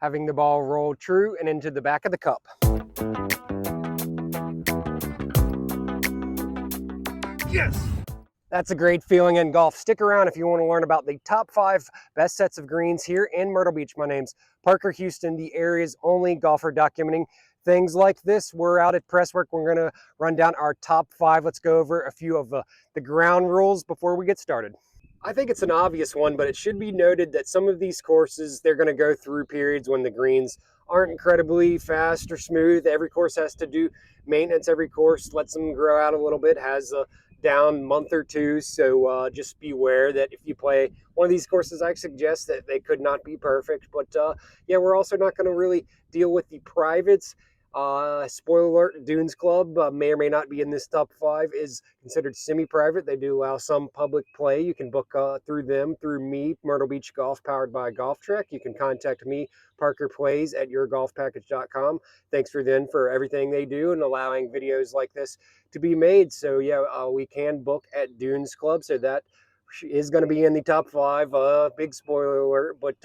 having the ball roll true and into the back of the cup. Yes! That's a great feeling in golf. Stick around if you want to learn about the top 5 best sets of greens here in Myrtle Beach. My name's Parker Houston, the area's only golfer documenting things like this. We're out at Prestwick. We're going to run down our top 5. Let's go over a few of the ground rules before we get started. I think it's an obvious one, but it should be noted that some of these courses, they're going to go through periods when the greens aren't incredibly fast or smooth. Every course has to do maintenance. Every course lets them grow out a little bit, has a down month or two, so just beware that if you play one of these courses, I suggest that they could not be perfect. But yeah, we're also not going to really deal with the privates. Spoiler alert, Dunes Club may or may not be in this top 5, is considered semi-private. They do allow some public play. You can book through them, through me, Myrtle Beach Golf, powered by Golf Trek. You can contact me, parkerplays at yourgolfpackage.com. Thanks for them for everything they do and allowing videos like this to be made. So yeah, we can book at Dunes Club, so that is going to be in the top 5. Big spoiler alert, but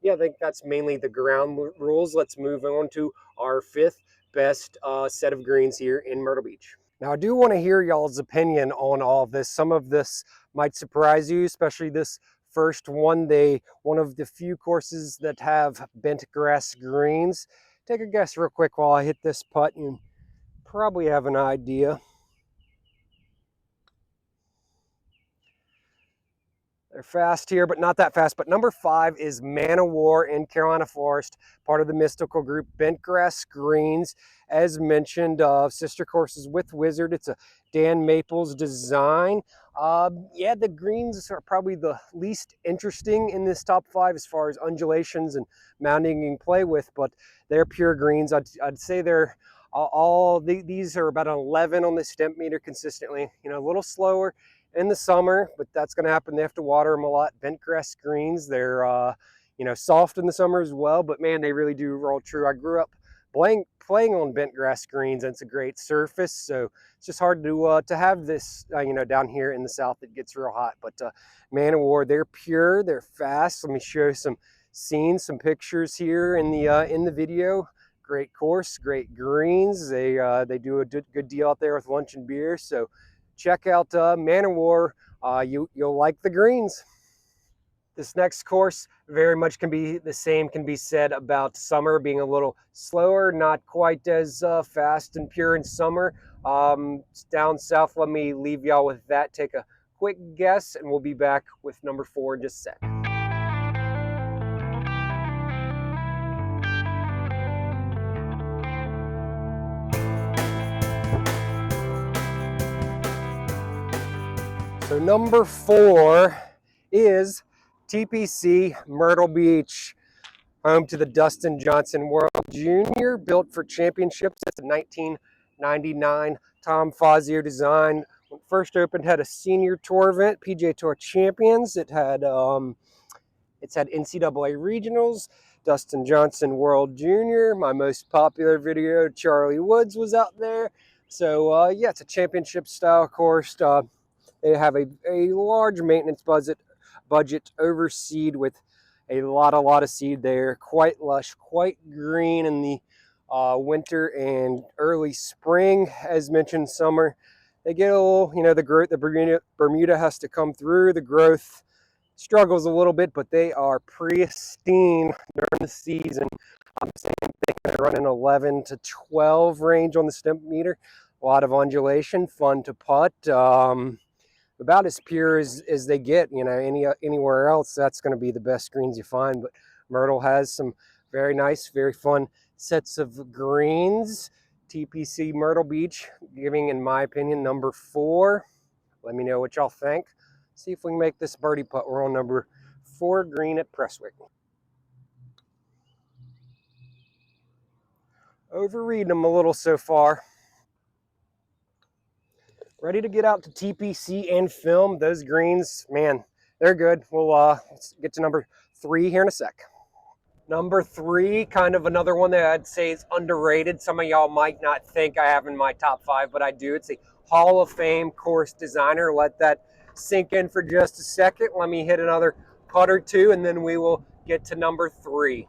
yeah, I think that's mainly the ground rules. Let's move on to our 5th best set of greens here in Myrtle Beach. Now, I do want to hear y'all's opinion on all of this. Some of this might surprise you, especially this first one. One of the few courses that have bent grass greens. Take a guess real quick while I hit this putt. You probably have an idea. They're fast here, but not that fast. But number 5 is Man of War in Carolina Forest, part of the Mystical group. Bent grass greens, as mentioned, sister courses with Wizard. It's a Dan Maples design. Yeah, the greens are probably the least interesting in this top 5 as far as undulations and mounting you can play with, but they're pure greens. I'd say they're these are about an 11 on the stimp meter consistently. You know, a little slower in the summer, but that's going to happen. They have to water them a lot. Bent grass greens, they're soft in the summer as well, but man, they really do roll true. I grew up playing on bent grass greens, and it's a great surface, so it's just hard to have this down here in the south. It gets real hot. But Man of War, they're pure, they're fast. Let me show you some scenes, some pictures here in the video. Great course, great greens. They do a good deal out there with lunch and beer, so check out Man of War. You'll like the greens. This next course very much can be the same, can be said about summer being a little slower, not quite as fast and pure in summer. Down south, let me leave y'all with that. Take a quick guess, and we'll be back with number 4 in just a sec. So number 4 is TPC Myrtle Beach, home to the Dustin Johnson World Jr., built for championships. That's a 1999 Tom Fazio design. When it first opened, had a senior tour event, PGA Tour Champions. It's had NCAA regionals, Dustin Johnson World Jr. My most popular video, Charlie Woods, was out there. So yeah, it's a championship style course. They have a large maintenance budget overseed with a lot of seed there. Quite lush, quite green in the winter and early spring. As mentioned, summer, they get a little, the growth, the Bermuda has to come through. The growth struggles a little bit, but they are pristine during the season. I'm saying they're running 11 to 12 range on the stimp meter. A lot of undulation, fun to putt. About as pure as they get. Anywhere else, that's going to be the best greens you find. But Myrtle has some very nice, very fun sets of greens. TPC Myrtle Beach, giving, in my opinion, number 4. Let me know what y'all think. See if we can make this birdie putt. We're on number 4 green at Prestwick. Overreading them a little so far. Ready to get out to TPC and film. Those greens, man, they're good. We'll let's get to number 3 here in a sec. Number 3, kind of another one that I'd say is underrated. Some of y'all might not think I have in my top 5, but I do. It's a Hall of Fame course designer. Let that sink in for just a second. Let me hit another putt or two, and then we will get to number 3.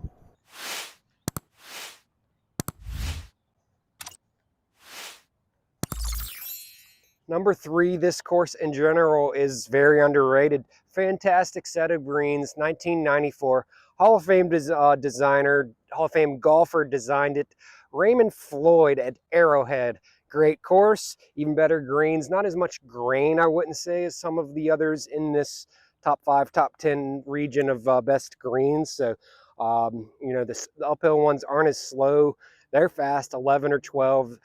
Number 3, this course in general is very underrated. Fantastic set of greens, 1994. Hall of Fame designer, Hall of Fame golfer designed it. Raymond Floyd at Arrowhead. Great course, even better greens. Not as much grain, I wouldn't say, as some of the others in this top 5, top 10 region of best greens. So, the uphill ones aren't as slow. They're fast, 11 or 12.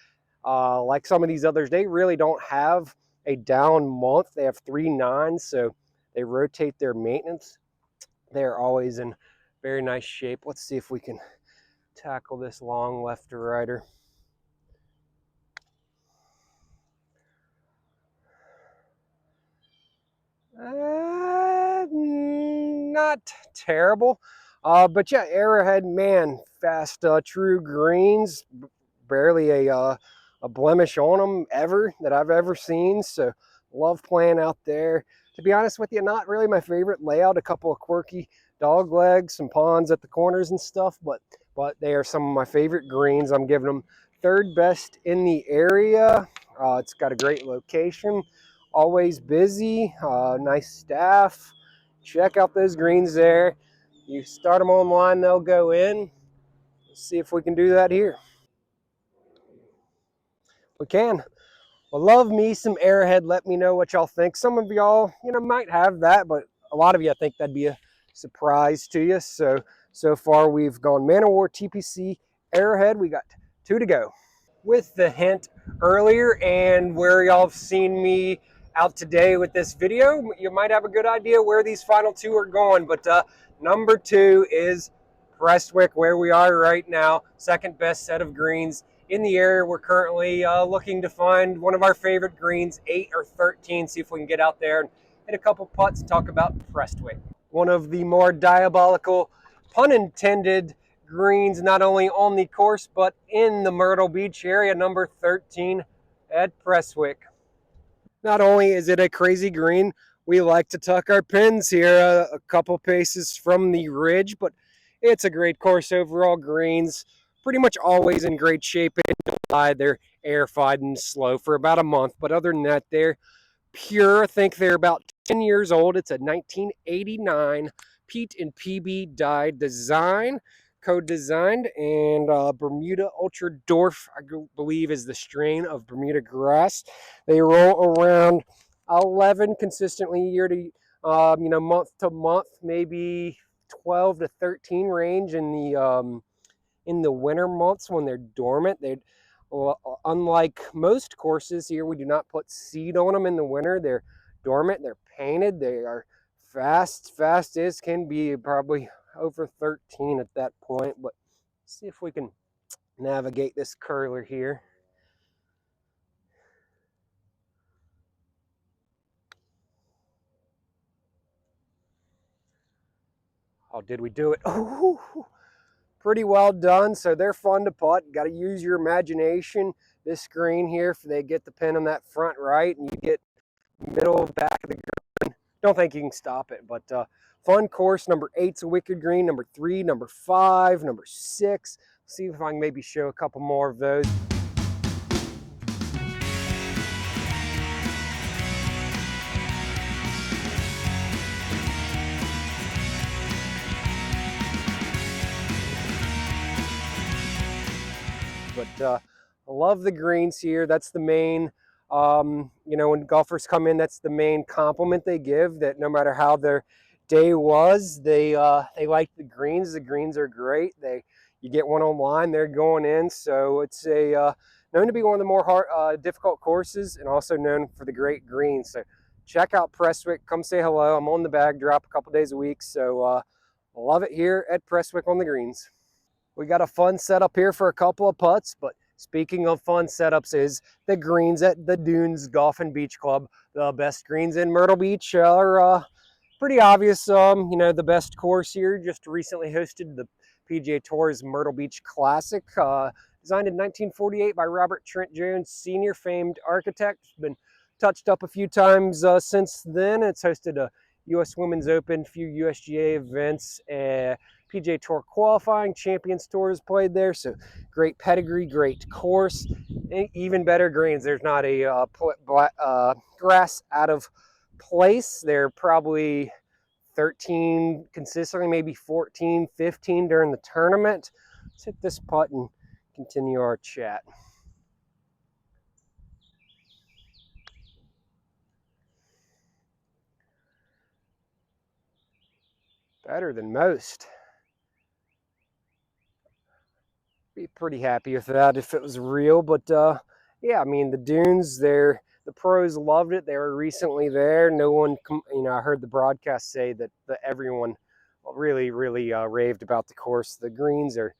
Like some of these others, they really don't have a down month. They have 3 nines, so they rotate their maintenance. They're always in very nice shape. Let's see if we can tackle this long left to righter. Not terrible. But yeah, Arrowhead, man, fast, true greens. Barely a blemish on them ever that I've ever seen. So love playing out there. To be honest with you, not really my favorite layout. A couple of quirky dog legs, some ponds at the corners and stuff, but they are some of my favorite greens. I'm giving them third best in the area. It's got a great location, always busy, nice staff. Check out those greens there. You start them online, they'll go in. Let's see if we can do that here. We can. Well, love me some Arrowhead. Let me know what y'all think. Some of y'all, might have that, but a lot of you, I think that'd be a surprise to you. So far we've gone Man of War, TPC, Arrowhead. We got 2 to go. With the hint earlier and where y'all have seen me out today with this video, you might have a good idea where these final 2 are going. But number 2 is Prestwick, where we are right now. Second best set of greens in the area. We're currently looking to find one of our favorite greens, 8 or 13. See if we can get out there and hit a couple putts and talk about Prestwick. One of the more diabolical, pun intended, greens not only on the course but in the Myrtle Beach area, number 13 at Prestwick. Not only is it a crazy green, we like to tuck our pins here a couple paces from the ridge, but it's a great course overall. Greens pretty much always in great shape in July. They're airified and slow for about a month, but other than that, they're pure. I think they're about 10 years old. It's a 1989 Pete and PB Dye design, co-designed, and Bermuda Ultra Dwarf, I believe, is the strain of Bermuda grass. They roll around 11 consistently year to, month to month, maybe 12 to 13 range in the winter months when they're dormant. Unlike most courses here, we do not put seed on them in the winter. They're dormant, they're painted, they are fast as can be, probably over 13 at that point. But see if we can navigate this curler here. Oh, did we do it? Oh, pretty well done. So they're fun to putt. Got to use your imagination. This green here, if they get the pin on that front right and you get middle back of the green, don't think you can stop it. But fun course. Number 8's a wicked green. Number 3, number 5, number 6. See if I can maybe show a couple more of those. But I love the greens here. That's the main, when golfers come in, that's the main compliment they give, that no matter how their day was, they like the greens. The greens are great. You get one online, they're going in. So it's known to be one of the more difficult courses, and also known for the great greens. So check out Prestwick. Come say hello. I'm on the bag drop a couple days a week. So I love it here at Prestwick on the greens. We got a fun setup here for a couple of putts, but speaking of fun setups is the greens at the Dunes Golf and Beach Club. The best greens in Myrtle Beach are pretty obvious. The best course here just recently hosted the PGA Tour's Myrtle Beach Classic, designed in 1948 by Robert Trent Jones, Sr., famed architect. It's been touched up a few times since then. It's hosted a U.S. Women's Open, few USGA events, PGA Tour qualifying, Champions Tour is played there. So great pedigree, great course, and even better greens. There's not a grass out of place. They're probably 13 consistently, maybe 14, 15 during the tournament. Let's hit this putt and continue our chat. Better than most. Be pretty happy with that if it was real, but yeah, I mean the dunes, the pros loved it. They were recently there. No one, I heard the broadcast say that everyone really raved about the course. The greens are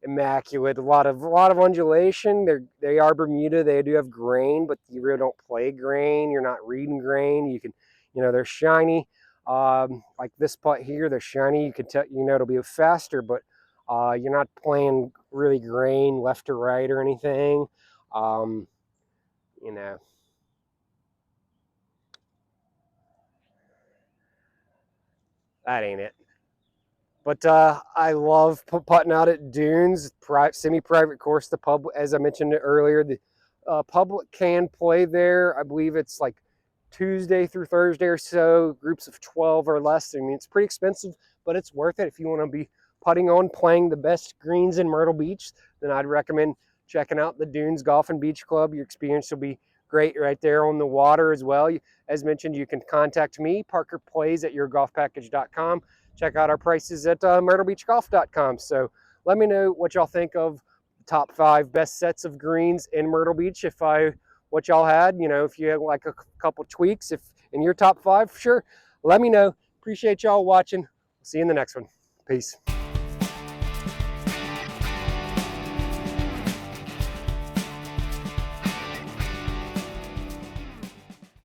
immaculate. A lot of undulation. They are Bermuda. They do have grain, but you really don't play grain. You're not reading grain. You can, they're shiny. Like this putt here, they're shiny. You can tell, it'll be faster, but you're not playing really grain left or right or anything. Um, you know, that ain't it. But I love putting out at dunes, semi-private course. The pub, as I mentioned earlier, the public can play there. I believe it's like Tuesday through Thursday or so, groups of 12 or less. I mean, it's pretty expensive, but it's worth it if you want to be putting on, playing the best greens in Myrtle Beach. Then I'd recommend checking out the Dunes Golf and Beach Club. Your experience will be great right there on the water as well. As mentioned, you can contact me, parkerplays at yourgolfpackage.com. Check out our prices at myrtlebeachgolf.com. So let me know what y'all think of the top 5 best sets of greens in Myrtle Beach. What y'all had, if you had like a couple tweaks, if in your top 5, sure, let me know. Appreciate y'all watching. See you in the next one. Peace.